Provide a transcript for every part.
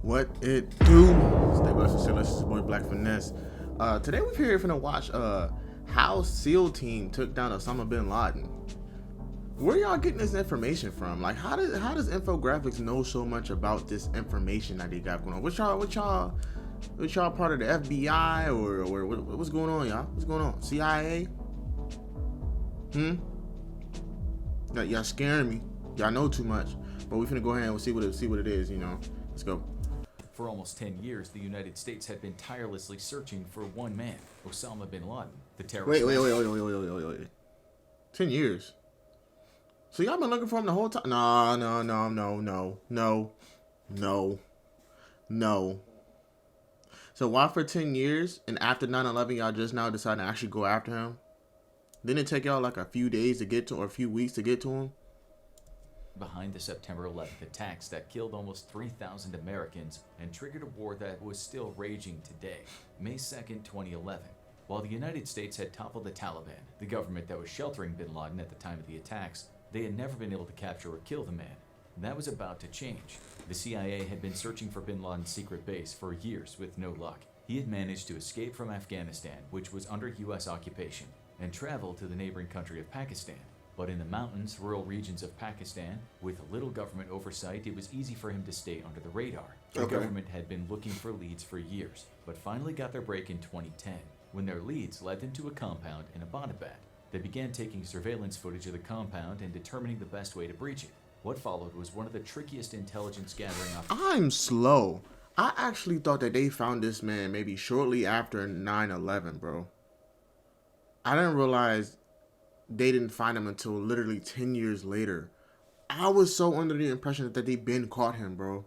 What it do? Stay blessed and still this is your boy BLK Finesse. Today we're here finna watch how SEAL team took down Osama bin Laden. Where y'all getting this information from? Like how does infographics know so much about this information that they got going on? What y'all part of the FBI or what's going on, y'all? What's going on? CIA? Y'all scaring me. Y'all know too much. But we finna go ahead and see what it is, you know. Let's go. For almost 10 years, the United States had been tirelessly searching for one man, Osama bin Laden, the terrorist. Wait. 10 years. So y'all been looking for him the whole time? No. So why for 10 years and after 9/11 y'all just now decided to actually go after him? Didn't it take y'all like a few days to get to, or a few weeks to get to him? Behind the September 11th attacks that killed almost 3,000 Americans and triggered a war that was still raging today, May 2nd, 2011. While the United States had toppled the Taliban, the government that was sheltering bin Laden at the time of the attacks, they had never been able to capture or kill the man. That was about to change. The CIA had been searching for bin Laden's secret base for years with no luck. He had managed to escape from Afghanistan, which was under U.S. occupation, and travel to the neighboring country of Pakistan. But in the mountains, rural regions of Pakistan, with little government oversight, it was easy for him to stay under the radar. The government had been looking for leads for years, but finally got their break in 2010, when their leads led them to a compound in Abbottabad. They began taking surveillance footage of the compound and determining the best way to breach it. What followed was one of the trickiest intelligence gathering operations. I'm slow. I actually thought that they found this man maybe shortly after 9/11, bro. I didn't realize they didn't find him until literally 10 years later. I was so under the impression that they been caught him, bro.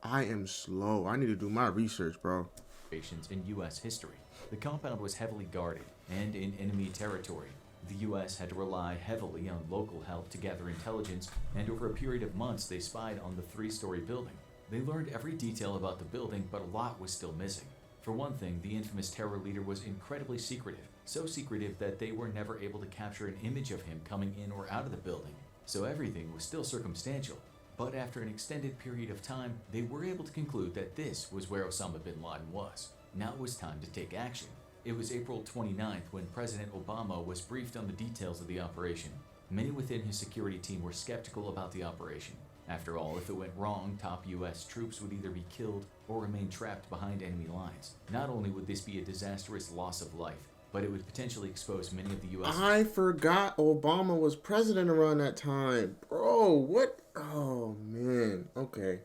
I am slow. I need to do my research, bro. In U.S. history. The compound was heavily guarded and in enemy territory. The U.S. had to rely heavily on local help to gather intelligence, and over a period of months they spied on the three-story building. They learned every detail about the building, but a lot was still missing. For one thing, the infamous terror leader was incredibly secretive, so secretive that they were never able to capture an image of him coming in or out of the building, so everything was still circumstantial. But after an extended period of time, they were able to conclude that this was where Osama bin Laden was. Now it was time to take action. It was April 29th when President Obama was briefed on the details of the operation. Many within his security team were skeptical about the operation. After all, if it went wrong, top U.S. troops would either be killed or remain trapped behind enemy lines. Not only would this be a disastrous loss of life, but it would potentially expose many of the U.S. I forgot Obama was president around that time. Bro, what? Oh, man. Okay.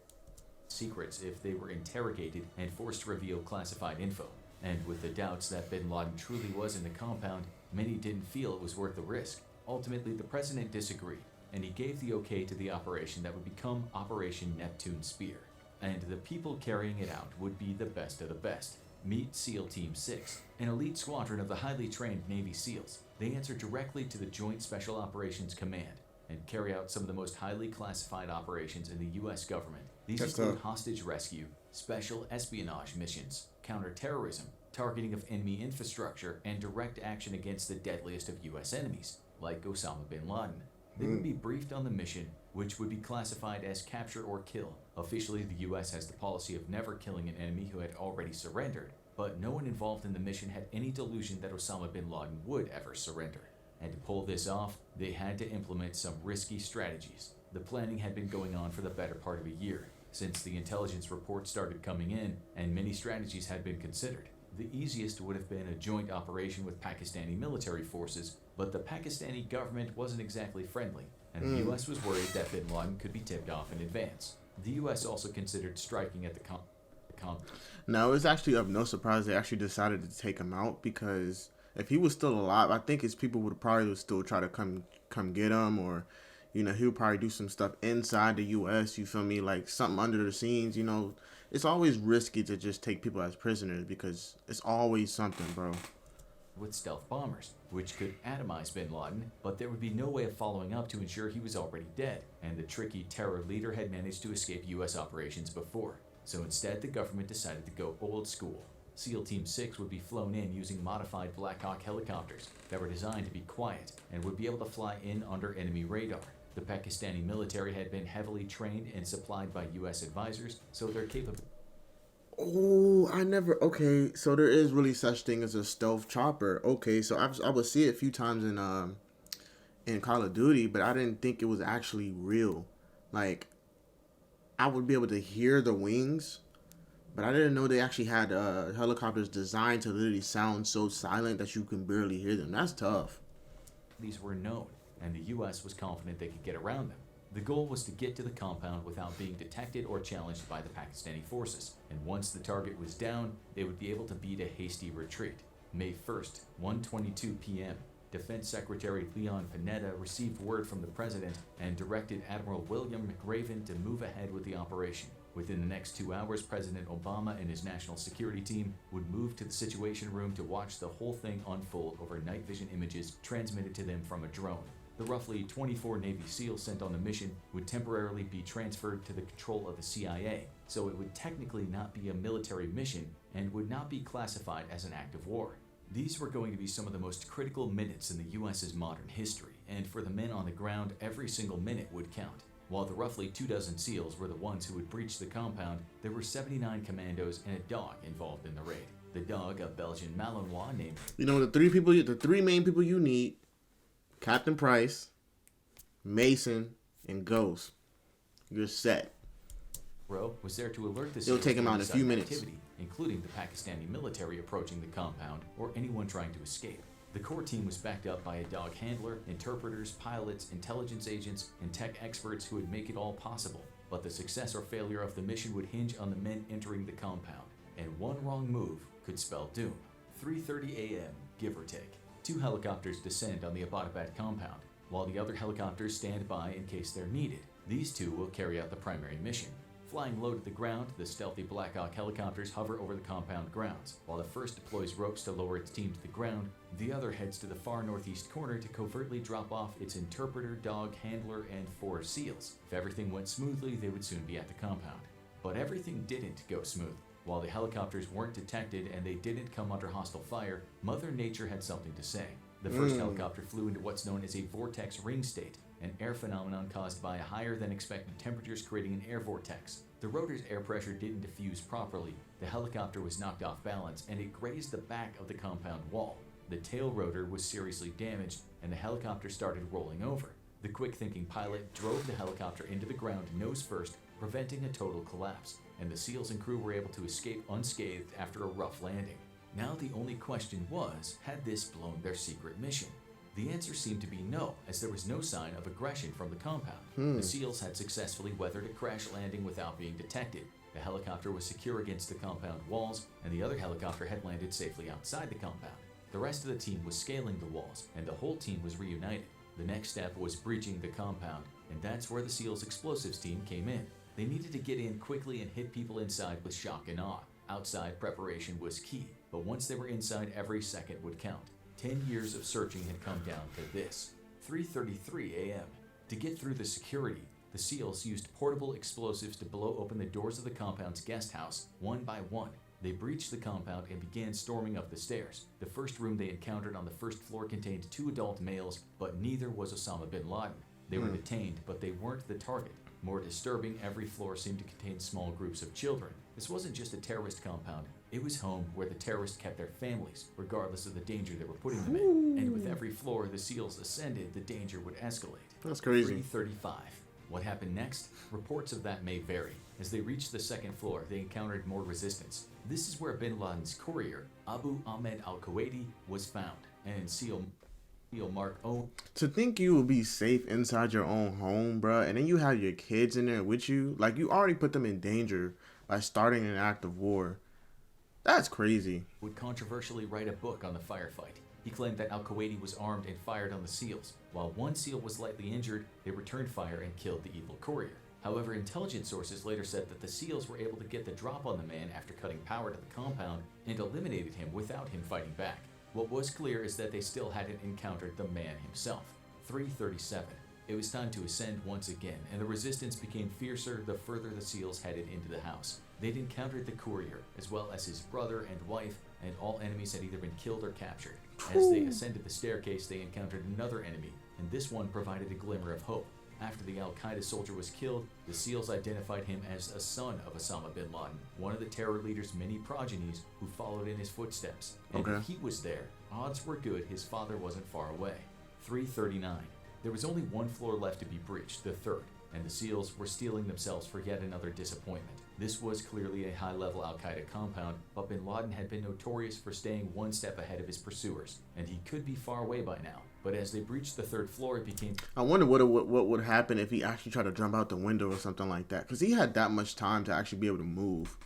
secrets if they were interrogated and forced to reveal classified info. And with the doubts that bin Laden truly was in the compound, many didn't feel it was worth the risk. Ultimately, the president disagreed, and he gave the okay to the operation that would become Operation Neptune Spear. And the people carrying it out would be the best of the best. Meet SEAL Team 6, an elite squadron of the highly trained Navy SEALs. They answer directly to the Joint Special Operations Command and carry out some of the most highly classified operations in the U.S. government. These include hostage rescue, special espionage missions, counterterrorism, targeting of enemy infrastructure, and direct action against the deadliest of U.S. enemies, like Osama bin Laden. They would be briefed on the mission, which would be classified as capture or kill. Officially, the U.S. has the policy of never killing an enemy who had already surrendered, but no one involved in the mission had any delusion that Osama bin Laden would ever surrender. And to pull this off, they had to implement some risky strategies. The planning had been going on for the better part of a year, since the intelligence reports started coming in, and many strategies had been considered. The easiest would have been a joint operation with Pakistani military forces, but the Pakistani government wasn't exactly friendly, and the U.S. was worried that bin Laden could be tipped off in advance. The U.S. also considered striking at the Now, it's actually of no surprise they actually decided to take him out, because if he was still alive, I think his people would probably still try to come get him, or, you know, he would probably do some stuff inside the U.S., you feel me, like something under the scenes, you know. It's always risky to just take people as prisoners, because it's always something, bro. With stealth bombers, which could atomize bin Laden, but there would be no way of following up to ensure he was already dead, and the tricky terror leader had managed to escape U.S. operations before. So instead, the government decided to go old school. SEAL Team 6 would be flown in using modified Black Hawk helicopters that were designed to be quiet and would be able to fly in under enemy radar. The Pakistani military had been heavily trained and supplied by U.S. advisors, so their capability. Oh, I never. Okay, so there is really such thing as a stealth chopper. Okay, so I would see it a few times in Call of Duty, but I didn't think it was actually real. Like, I would be able to hear the wings, but I didn't know they actually had helicopters designed to literally sound so silent that you can barely hear them. That's tough. These were known, and the U.S. was confident they could get around them. The goal was to get to the compound without being detected or challenged by the Pakistani forces, and once the target was down, they would be able to beat a hasty retreat. May 1st, 1:22 p.m., Defense Secretary Leon Panetta received word from the president and directed Admiral William McRaven to move ahead with the operation. Within the next 2 hours, President Obama and his national security team would move to the Situation Room to watch the whole thing unfold over night vision images transmitted to them from a drone. The roughly 24 Navy SEALs sent on the mission would temporarily be transferred to the control of the CIA, so it would technically not be a military mission and would not be classified as an act of war. These were going to be some of the most critical minutes in the U.S.'s modern history, and for the men on the ground, every single minute would count. While the roughly 24 SEALs were the ones who would breach the compound, there were 79 commandos and a dog involved in the raid. The dog, a Belgian Malinois named... You know, the three main people you need: Captain Price, Mason, and Ghost. You're set. was there to alert the It'll SEALs take him to out in a sudden few minutes. activity, including the Pakistani military approaching the compound or anyone trying to escape. The core team was backed up by a dog handler, interpreters, pilots, intelligence agents, and tech experts who would make it all possible. But the success or failure of the mission would hinge on the men entering the compound, and one wrong move could spell doom. 3:30 a.m., give or take. 2 helicopters descend on the Abbottabad compound, while the other helicopters stand by in case they're needed. These 2 will carry out the primary mission. Flying low to the ground, the stealthy Black Hawk helicopters hover over the compound grounds. While the first deploys ropes to lower its team to the ground, the other heads to the far northeast corner to covertly drop off its interpreter, dog, handler, and 4 SEALs. If everything went smoothly, they would soon be at the compound. But everything didn't go smooth. While the helicopters weren't detected and they didn't come under hostile fire, Mother Nature had something to say. The first helicopter flew into what's known as a vortex ring state, an air phenomenon caused by higher than expected temperatures creating an air vortex. The rotor's air pressure didn't diffuse properly, the helicopter was knocked off balance, and it grazed the back of the compound wall. The tail rotor was seriously damaged, and the helicopter started rolling over. The quick-thinking pilot drove the helicopter into the ground nose first, preventing a total collapse, and the SEALs and crew were able to escape unscathed after a rough landing. Now the only question was, had this blown their secret mission? The answer seemed to be no, as there was no sign of aggression from the compound. The SEALs had successfully weathered a crash landing without being detected. The helicopter was secure against the compound walls, and the other helicopter had landed safely outside the compound. The rest of the team was scaling the walls, and the whole team was reunited. The next step was breaching the compound, and that's where the SEALs explosives team came in. They needed to get in quickly and hit people inside with shock and awe. Outside preparation was key, but once they were inside, every second would count. 10 years of searching had come down to this. 3:33 a.m. To get through the security, the SEALs used portable explosives to blow open the doors of the compound's guest house, one by one. They breached the compound and began storming up the stairs. The first room they encountered on the first floor contained 2 adult males, but neither was Osama bin Laden. They were detained, but they weren't the target. More disturbing, every floor seemed to contain small groups of children. This wasn't just a terrorist compound, it was home where the terrorists kept their families, regardless of the danger they were putting them in. And with every floor the SEALs ascended, the danger would escalate. That's crazy. 3:35. What happened next? Reports of that may vary. As they reached the second floor, they encountered more resistance. This is where bin Laden's courier, Abu Ahmed al-Kuwaiti, was found, and SEAL Mark O. To think you would be safe inside your own home, bruh, and then you have your kids in there with you, like you already put them in danger by starting an act of war. That's crazy. Would controversially write a book on the firefight. He claimed that al-Kuwaiti was armed and fired on the SEALs. While one SEAL was lightly injured, they returned fire and killed the evil courier. However, intelligence sources later said that the SEALs were able to get the drop on the man after cutting power to the compound and eliminated him without him fighting back. What was clear is that they still hadn't encountered the man himself. 3:37. It was time to ascend once again, and the resistance became fiercer the further the SEALs headed into the house. They'd encountered the courier, as well as his brother and wife, and all enemies had either been killed or captured. As they ascended the staircase, they encountered another enemy, and this one provided a glimmer of hope. After the Al-Qaeda soldier was killed, the SEALs identified him as a son of Osama bin Laden, one of the terror leader's many progenies who followed in his footsteps. And if he was there, odds were good his father wasn't far away. 3:39. There was only one floor left to be breached, the third, and the SEALs were steeling themselves for yet another disappointment. This was clearly a high-level Al-Qaeda compound, but bin Laden had been notorious for staying one step ahead of his pursuers, and he could be far away by now. But as they breached the third floor, it became... I wonder what would happen if he actually tried to jump out the window or something like that, because he had that much time to actually be able to move.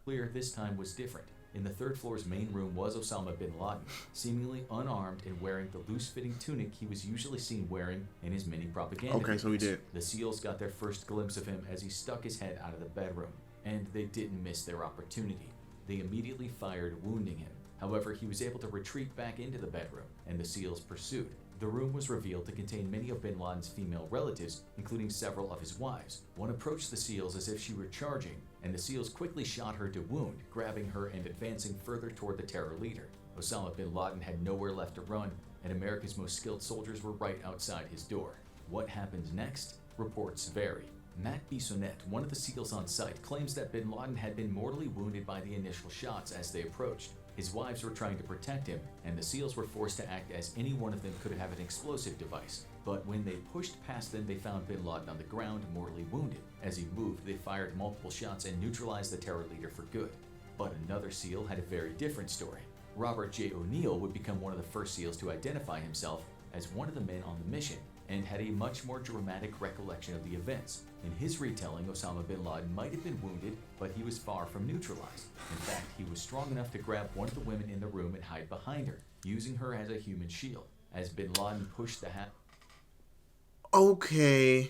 Clear this time was different. In the third floor's main room was Osama bin Laden, seemingly unarmed and wearing the loose-fitting tunic he was usually seen wearing in his many propaganda videos. So he did. The SEALs got their first glimpse of him as he stuck his head out of the bedroom, and they didn't miss their opportunity. They immediately fired, wounding him. However, he was able to retreat back into the bedroom, and the SEALs pursued. The room was revealed to contain many of bin Laden's female relatives, including several of his wives. One approached the SEALs as if she were charging, and the SEALs quickly shot her to wound, grabbing her and advancing further toward the terror leader. Osama bin Laden had nowhere left to run, and America's most skilled soldiers were right outside his door. What happens next? Reports vary. Matt Bissonnette, one of the SEALs on site, claims that bin Laden had been mortally wounded by the initial shots as they approached. His wives were trying to protect him, and the SEALs were forced to act as any one of them could have an explosive device. But when they pushed past them, they found bin Laden on the ground, mortally wounded. As he moved, they fired multiple shots and neutralized the terror leader for good. But another SEAL had a very different story. Robert J. O'Neill would become one of the first SEALs to identify himself as one of the men on the mission, and had a much more dramatic recollection of the events. In his retelling, Osama bin Laden might have been wounded, but he was far from neutralized. In fact, he was strong enough to grab one of the women in the room and hide behind her, using her as a human shield. As bin Laden pushed the Okay.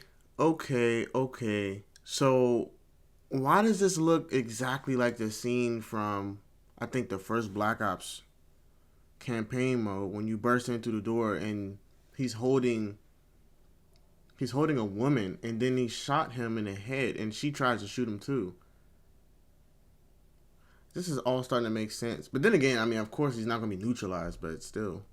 So, why does this look exactly like the scene from, I think, the first Black Ops campaign mode, when you burst into the door and he's holding a woman, and then he shot him in the head, and she tries to shoot him too. This is all starting to make sense. But then again, I mean, of course he's not going to be neutralized, but still.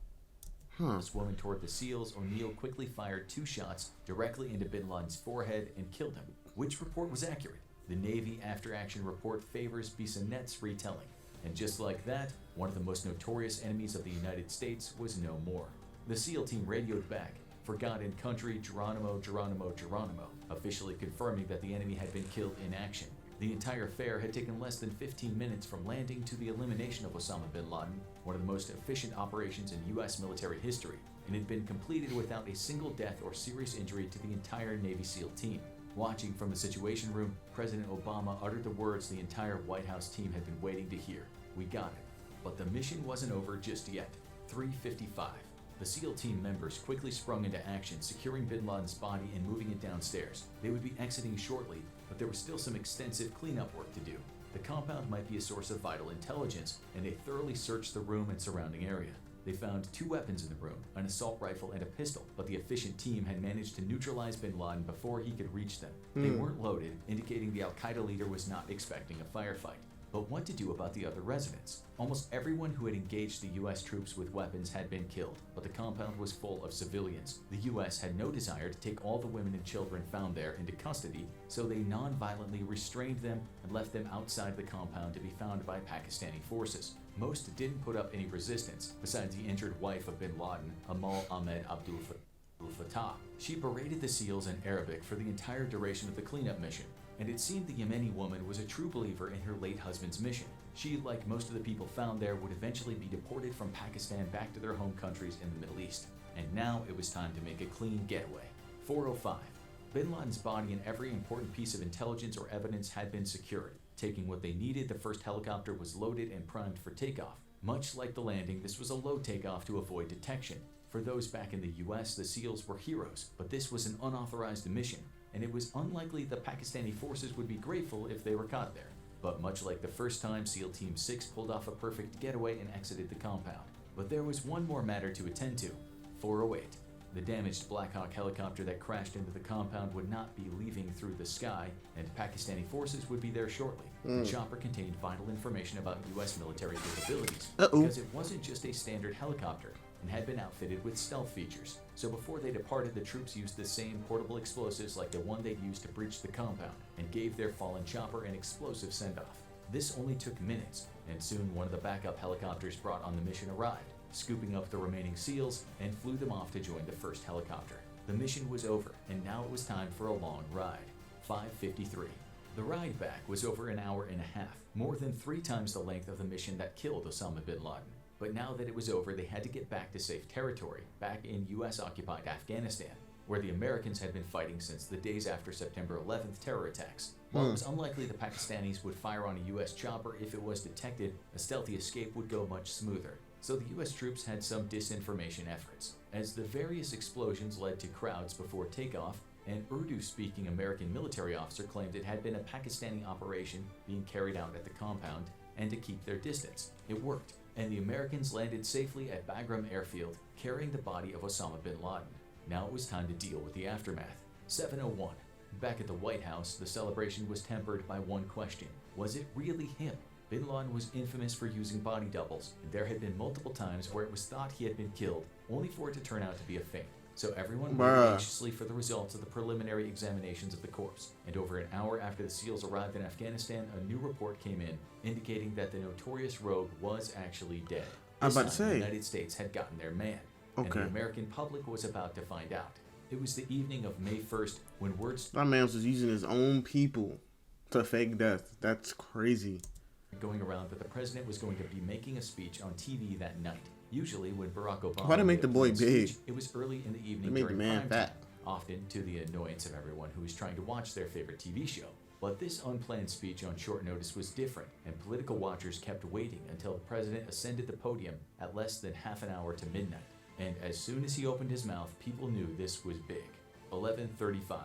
This woman toward the SEALs, O'Neill quickly fired 2 shots directly into bin Laden's forehead and killed him. Which report was accurate? The Navy after-action report favors Bissonnette's retelling. And just like that, one of the most notorious enemies of the United States was no more. The SEAL team radioed back, "Forgotten country, Geronimo, Geronimo, Geronimo," officially confirming that the enemy had been killed in action. The entire affair had taken less than 15 minutes from landing to the elimination of Osama bin Laden, one of the most efficient operations in U.S. military history, and had been completed without a single death or serious injury to the entire Navy SEAL team. Watching from the Situation Room, President Obama uttered the words the entire White House team had been waiting to hear: "We got it." But the mission wasn't over just yet. 3:55. The SEAL team members quickly sprung into action, securing bin Laden's body and moving it downstairs. They would be exiting shortly, but there was still some extensive cleanup work to do. The compound might be a source of vital intelligence, and they thoroughly searched the room and surrounding area. They found 2 weapons in the room, an assault rifle and a pistol, but the efficient team had managed to neutralize bin Laden before he could reach them. They weren't loaded, indicating the Al-Qaeda leader was not expecting a firefight. But what to do about the other residents? Almost everyone who had engaged the U.S. troops with weapons had been killed, but the compound was full of civilians. The U.S. had no desire to take all the women and children found there into custody, so they non-violently restrained them and left them outside the compound to be found by Pakistani forces. Most didn't put up any resistance, besides the injured wife of bin Laden, Amal Ahmed Abdul Fattah. She berated the SEALs in Arabic for the entire duration of the cleanup mission. And it seemed the Yemeni woman was a true believer in her late husband's mission. She, like most of the people found there, would eventually be deported from Pakistan back to their home countries in the Middle East. And now it was time to make a clean getaway. 4:05. Bin Laden's body and every important piece of intelligence or evidence had been secured. Taking what they needed, the first helicopter was loaded and primed for takeoff. Much like the landing, this was a low takeoff to avoid detection. For those back in the US, the SEALs were heroes, but this was an unauthorized mission, and it was unlikely the Pakistani forces would be grateful if they were caught there. But much like the first time, SEAL Team 6 pulled off a perfect getaway and exited the compound. But there was one more matter to attend to. 4:08. The damaged Black Hawk helicopter that crashed into the compound would not be leaving through the sky, and Pakistani forces would be there shortly. The chopper contained vital information about U.S. military capabilities, because it wasn't just a standard helicopter. and had been outfitted with stealth features. So before they departed, the troops used the same portable explosives like the one they'd used to breach the compound, and gave their fallen chopper an explosive send-off. This only took minutes, and soon one of the backup helicopters brought on the mission arrived, scooping up the remaining SEALs and flew them off to join the first helicopter. The mission was over, and now it was time for a long ride. 5:53. The ride back was over an hour and a half, more than 3 times the length of the mission that killed Osama bin Laden. But now that it was over, they had to get back to safe territory, back in US-occupied Afghanistan, where the Americans had been fighting since the days after September 11th terror attacks. While it was unlikely the Pakistanis would fire on a US chopper if it was detected, a stealthy escape would go much smoother. So the US troops had some disinformation efforts, as the various explosions led to crowds before takeoff. An Urdu-speaking American military officer claimed it had been a Pakistani operation being carried out at the compound and to keep their distance. It worked, and the Americans landed safely at Bagram Airfield, carrying the body of Osama bin Laden. Now it was time to deal with the aftermath. 7:01. Back at the White House, the celebration was tempered by one question. Was it really him? Bin Laden was infamous for using body doubles, and there had been multiple times where it was thought he had been killed, only for it to turn out to be a feint. So everyone waited anxiously for the results of the preliminary examinations of the corpse. And over an hour after the SEALs arrived in Afghanistan, a new report came in, indicating that the notorious rogue was actually dead. I'm about to say. The United States had gotten their man, and the American public was about to find out. It was the evening of May 1st when words... That man was just using his own people to fake death. That's crazy. ...going around that the president was going to be making a speech on TV that night. Usually, when Barack Obama... Why did they make the boy big? It was early in the evening during prime time, often to the annoyance of everyone who was trying to watch their favorite TV show. But this unplanned speech on short notice was different, and political watchers kept waiting until the president ascended the podium at less than half an hour to midnight. And as soon as he opened his mouth, people knew this was big. 11:35.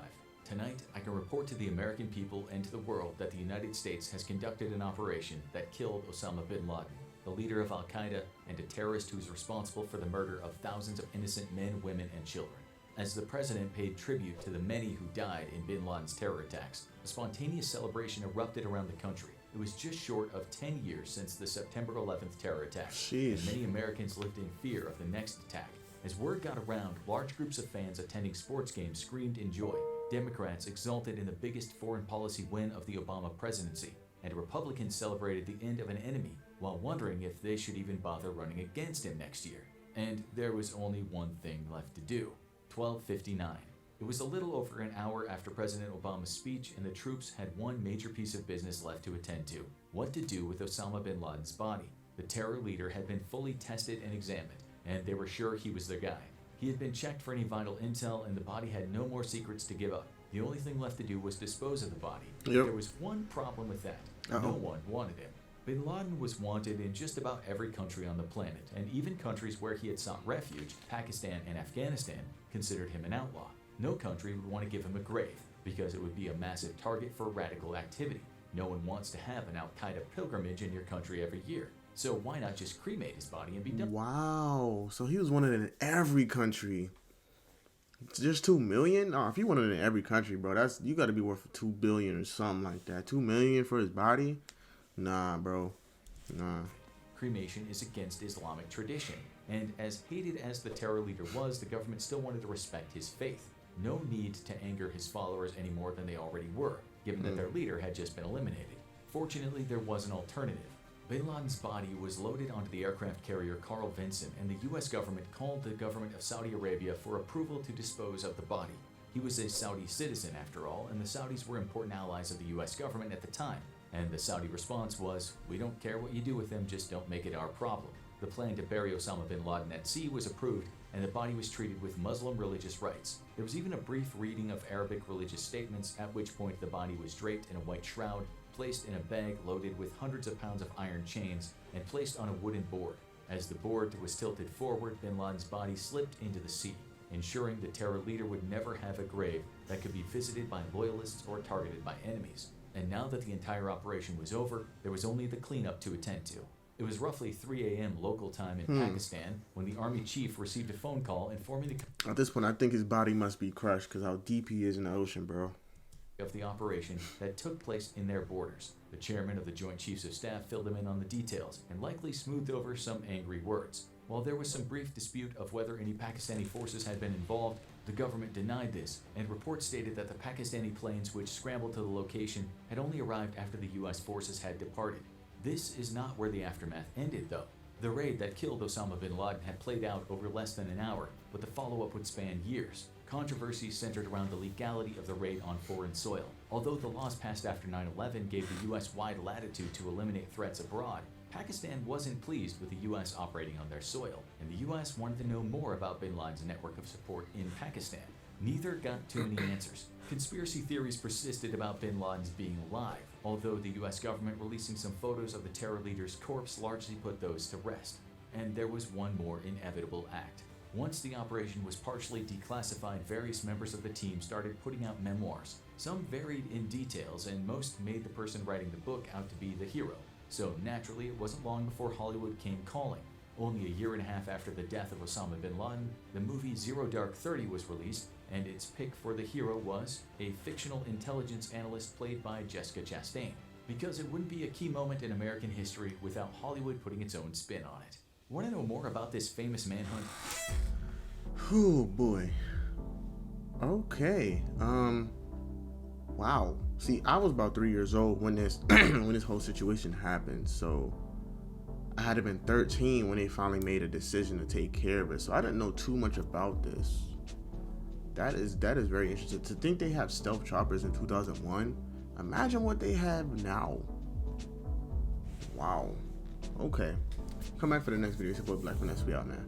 Tonight, I can report to the American people and to the world that the United States has conducted an operation that killed Osama bin Laden, the leader of Al-Qaeda and a terrorist who is responsible for the murder of thousands of innocent men, women, and children. As the president paid tribute to the many who died in bin Laden's terror attacks, a spontaneous celebration erupted around the country. It was just short of 10 years since the September 11th terror attack, and many Americans lived in fear of the next attack. As word got around, large groups of fans attending sports games screamed in joy. Democrats exulted in the biggest foreign policy win of the Obama presidency, and Republicans celebrated the end of an enemy while wondering if they should even bother running against him next year. And there was only one thing left to do. 12:59. It was a little over an hour after President Obama's speech, and the troops had one major piece of business left to attend to: what to do with Osama bin Laden's body. The terror leader had been fully tested and examined, and they were sure he was their guy. He had been checked for any vital intel, and the body had no more secrets to give up. The only thing left to do was dispose of the body. There was one problem with that. No one wanted him. Bin Laden was wanted in just about every country on the planet, and even countries where he had sought refuge, Pakistan and Afghanistan, considered him an outlaw. No country would want to give him a grave, because it would be a massive target for radical activity. No one wants to have an Al-Qaeda pilgrimage in your country every year. So why not just cremate his body and be done? Wow. So he was wanted in every country. Just 2 million? Oh, if you wanted in every country, bro, that's you got to be worth 2 billion or something like that. 2 million for his body? Nah, bro. Nah. Cremation is against Islamic tradition, and as hated as the terror leader was, the government still wanted to respect his faith. No need to anger his followers any more than they already were, given that their leader had just been eliminated. Fortunately, there was an alternative. Bin Laden's body was loaded onto the aircraft carrier Carl Vinson, and the U.S. government called the government of Saudi Arabia for approval to dispose of the body. He was a Saudi citizen, after all, and the Saudis were important allies of the U.S. government at the time. And the Saudi response was, "We don't care what you do with him, just don't make it our problem." The plan to bury Osama bin Laden at sea was approved, and the body was treated with Muslim religious rites. There was even a brief reading of Arabic religious statements, at which point the body was draped in a white shroud, placed in a bag loaded with hundreds of pounds of iron chains, and placed on a wooden board. As the board was tilted forward, bin Laden's body slipped into the sea, ensuring the terror leader would never have a grave that could be visited by loyalists or targeted by enemies. And now that the entire operation was over, there was only the cleanup to attend to. It was roughly 3 a.m. local time in Pakistan when the army chief received a phone call informing the... At this point, I think his body must be crushed because how deep he is in the ocean, bro. ...of the operation that took place in their borders. The chairman of the Joint Chiefs of Staff filled him in on the details and likely smoothed over some angry words. While there was some brief dispute of whether any Pakistani forces had been involved, the government denied this, and reports stated that the Pakistani planes which scrambled to the location had only arrived after the US forces had departed. This is not where the aftermath ended, though. The raid that killed Osama bin Laden had played out over less than an hour, but the follow-up would span years. Controversy centered around the legality of the raid on foreign soil. Although the laws passed after 9/11 gave the US wide latitude to eliminate threats abroad, Pakistan wasn't pleased with the US operating on their soil, and the US wanted to know more about bin Laden's network of support in Pakistan. Neither got too many answers. Conspiracy theories persisted about bin Laden's being alive, although the US government releasing some photos of the terror leader's corpse largely put those to rest. And there was one more inevitable act. Once the operation was partially declassified, various members of the team started putting out memoirs. Some varied in details, and most made the person writing the book out to be the hero. So naturally, it wasn't long before Hollywood came calling. Only a year and a half after the death of Osama bin Laden, the movie Zero Dark 30 was released, and its pick for the hero was a fictional intelligence analyst played by Jessica Chastain, because it wouldn't be a key moment in American history without Hollywood putting its own spin on it. Want to know more about this famous manhunt? Oh boy. Okay. Wow. See, I was about 3 years old when this when this whole situation happened, so I had to been 13 when they finally made a decision to take care of it. So I didn't know too much about this. That is very interesting. To think they have stealth choppers in 2001. Imagine what they have now. Wow. Okay. Come back for the next video. It's your boy BLK Finesse. We out, man.